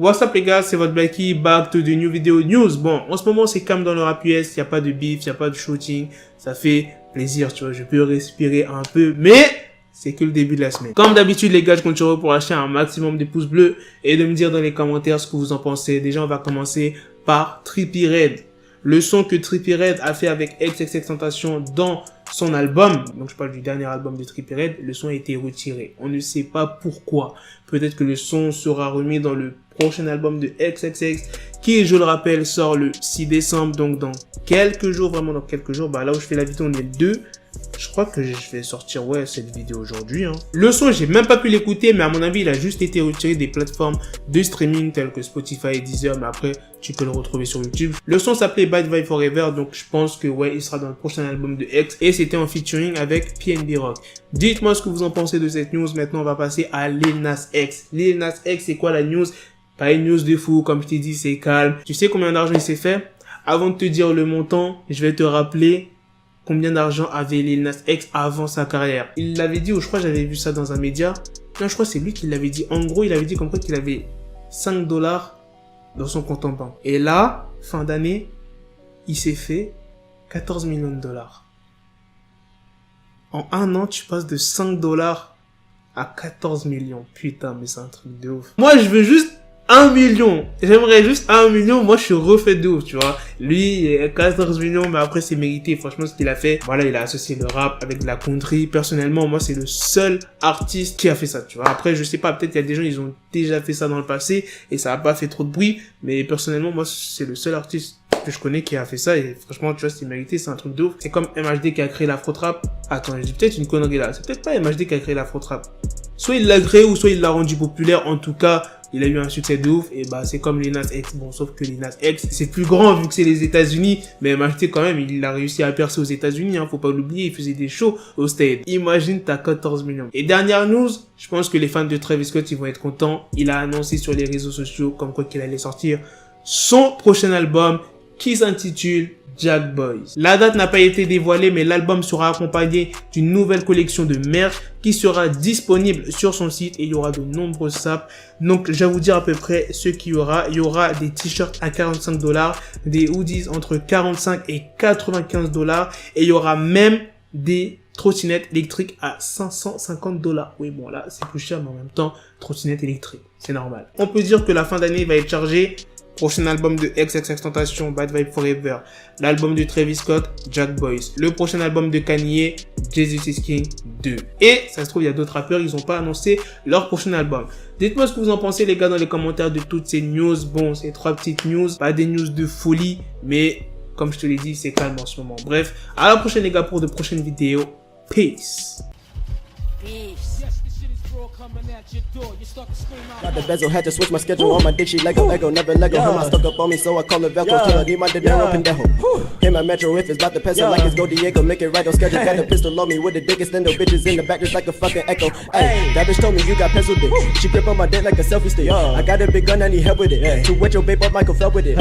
What's up les gars, c'est votre Blacky, back to the new video news. Bon, en ce moment c'est calme dans le rap US, il n'y a pas de beef, il n'y a pas de shooting, ça fait plaisir, tu vois, je peux respirer un peu, mais c'est que le début de la semaine. Comme d'habitude les gars, je compte sur vous pour lâcher un maximum de pouces bleus et de me dire dans les commentaires ce que vous en pensez. Déjà on va commencer par Trippie Redd. Le son que Trippie Redd a fait avec XXXTentacion dans son album, donc je parle du dernier album de Trippie Redd, le son a été retiré. On ne sait pas pourquoi. Peut-être que le son sera remis dans le prochain album de XXX, qui, je le rappelle, sort le 6 décembre, donc dans quelques jours, vraiment dans quelques jours. Bah là où je fais la vidéo, on est le 2. Je crois que je vais sortir cette vidéo aujourd'hui. Le son, j'ai même pas pu l'écouter, mais à mon avis, il a juste été retiré des plateformes de streaming telles que Spotify et Deezer, mais après, tu peux le retrouver sur YouTube. Le son s'appelait Bad Vibe Forever, donc je pense que il sera dans le prochain album de X, et c'était en featuring avec PNB Rock. Dites-moi ce que vous en pensez de cette news. Maintenant, on va passer à Lil Nas X. Lil Nas X, c'est quoi la news? Pas une news de fou, comme je t'ai dit, c'est calme. Tu sais combien d'argent il s'est fait? Avant de te dire le montant, je vais te rappeler combien d'argent avait Lil Nas X avant sa carrière. Il l'avait dit, ou je crois que j'avais vu ça dans un média. Non, je crois que c'est lui qui l'avait dit. En gros, il avait dit comme quoi qu'il avait 5 $ dans son compte en banque. Et là, fin d'année, il s'est fait 14 millions de dollars. En un an, tu passes de 5 $ à 14 millions. Putain, mais c'est un truc de ouf. Moi, je veux juste 1 million. J'aimerais juste 1 million. Moi, je suis refait de ouf, tu vois. Lui, 14 millions, mais après, c'est mérité. Franchement, ce qu'il a fait, voilà, il a associé le rap avec de la country. Personnellement, moi, c'est le seul artiste qui a fait ça, tu vois. Après, je sais pas, peut-être qu'il y a des gens, ils ont déjà fait ça dans le passé et ça a pas fait trop de bruit. Mais personnellement, moi, c'est le seul artiste que je connais qui a fait ça et franchement, tu vois, c'est mérité, c'est un truc de ouf. C'est comme MHD qui a créé l'afro-trap. Attends, je dis peut-être une connerie là. C'est peut-être pas MHD qui a créé l'afro-trap. Soit il l'a créé ou soit il l'a rendu populaire. En tout cas, il a eu un succès de ouf et bah c'est comme Lil Nas X. Bon, sauf que Lil Nas X c'est plus grand vu que c'est les États-Unis, mais MHD quand même, il a réussi à percer aux États-Unis, faut pas l'oublier, il faisait des shows aux States. Imagine, t'as 14 millions. Et dernière news, je pense que les fans de Travis Scott ils vont être contents. Il a annoncé sur les réseaux sociaux comme quoi qu'il allait sortir son prochain album qui s'intitule Jack Boys. La date n'a pas été dévoilée, mais l'album sera accompagné d'une nouvelle collection de merch qui sera disponible sur son site et il y aura de nombreuses sapes. Donc, je vais vous dire à peu près ce qu'il y aura. Il y aura des t-shirts à 45 $, des hoodies entre 45 et 95 $ et il y aura même des trottinettes électriques à 550 $. Oui, bon, là, c'est plus cher, mais en même temps, trottinette électrique. C'est normal. On peut dire que la fin d'année va être chargée. Prochain album de XXXTentacion, Bad Vibe Forever. L'album de Travis Scott, Jack Boys. Le prochain album de Kanye, Jesus is King 2. Et, ça se trouve, il y a d'autres rappeurs, ils n'ont pas annoncé leur prochain album. Dites-moi ce que vous en pensez, les gars, dans les commentaires de toutes ces news. Bon, ces 3 petites news, pas des news de folie, mais comme je te l'ai dit, c'est calme en ce moment. Bref, à la prochaine, les gars, pour de prochaines vidéos. Peace. Got the bezel, had to switch my schedule on my dick, she Lego, never Lego. Him, I stuck up on me, so I call it Velcro. Till I need my dinero pendejo. Hit my metro if it's about to peso, like it's Go Diego, make it right on schedule. Got the pistol on me with the dick, extend the bitches in the back just like a fucking echo. Hey, that bitch told me you got pencil dick. She grip on my dick like a selfie stick. I got a big gun, I need help with it. To wet your babe up, Michael fell with it.